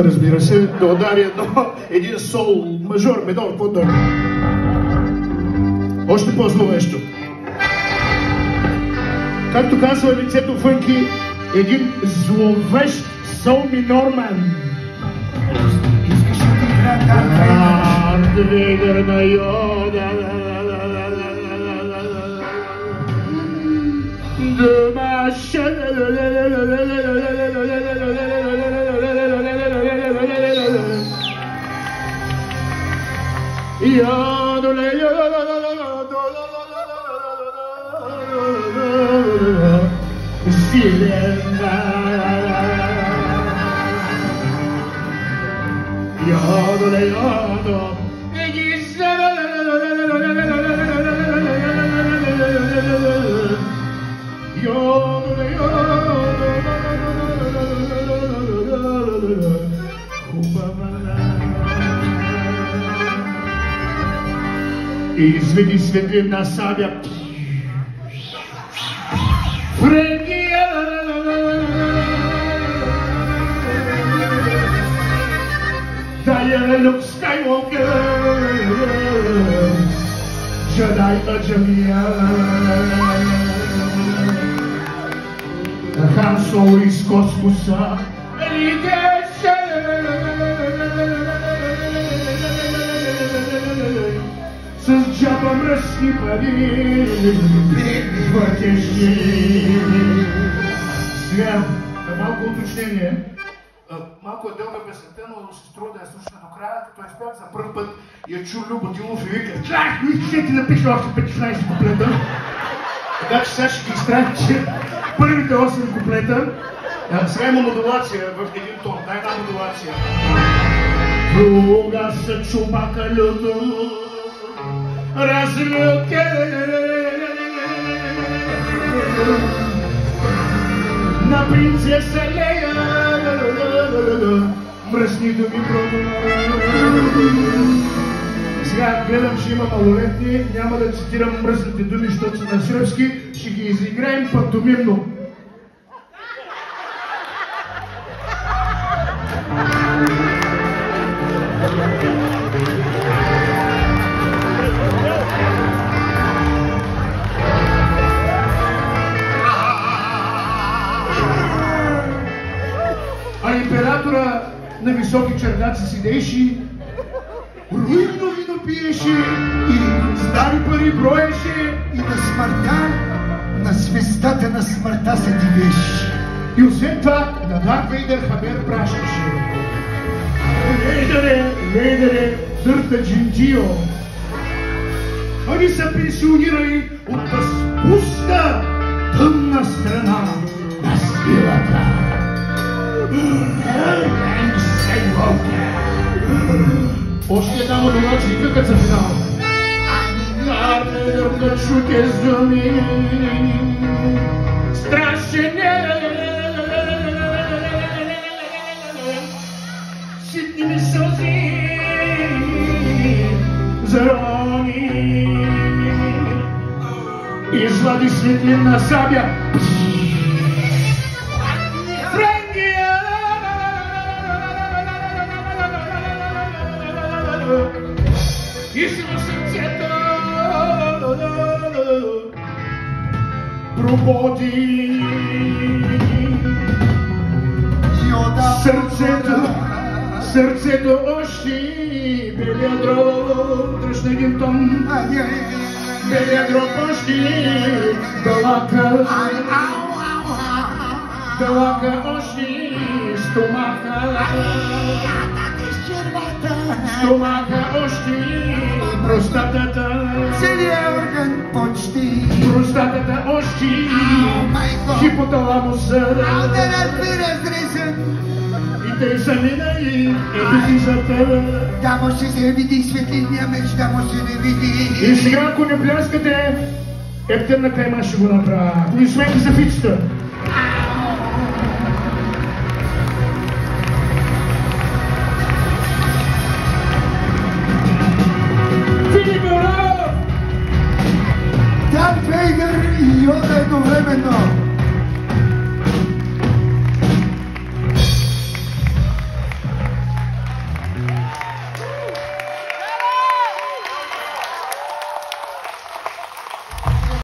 Разбира се, да удари един сол, мажор, минор, по-долу. Още по-зловещо. Както казва лицето Фънки, един зловещ сол минорман. Искаш ли да играе Дарт Вейдър на Йода. И изведи светлина сабя. Фрегия! Дая Люк Скайуокер! Джедай Аджамия! Хан Соло из космоса! С джаба мръсни пари, платежни. Сега, малко уточнение. Малко е дълга песента, но се струва да я слушаме до края, като я спях за първ път и я чу Любо Дилов и вика: "Чак, ще ти напиша още 15 куплета." Така че сега ще ги изтравя първите 8 куплета. Сега има модулация в един тон, дай една модулация. Друга са чубака люто, разлюке на принцеса Лея, мръсни думи пробва. Сега гледам, че има малолетни, няма да цитирам мръсните думи, защото са на сръбски, ще ги изиграем пантомимно. А императора на високи чердаци седеше, руйно вино пиеше и стари пари броеше и на смъртта, на звездата на смъртта се дивеше. И освен това на Дарт Вейдър хабер пращаше. Вейдъре, дърта джинджио. Они са пенсионирали от възпуста тъмна страна на силата. Още една модулация, какът за финал. Дарт Вейдър да чуке зуми, страшен ситни ми сълзи зарони, извади светлина сабя. Фрегия! И си на сърцето прободи. Сърцето още белия дроб, тръщна един тон. Белия дроб още далака още стомака още простатата, Целият орган почти, простатата още хипоталамуса. да разбира разрезан. И те замина и епифизата. Да може да види светлиния меч, да може да види. И сега, ако не пляскате, ептърна кайма ще го направя. Аплодисменти за фицата.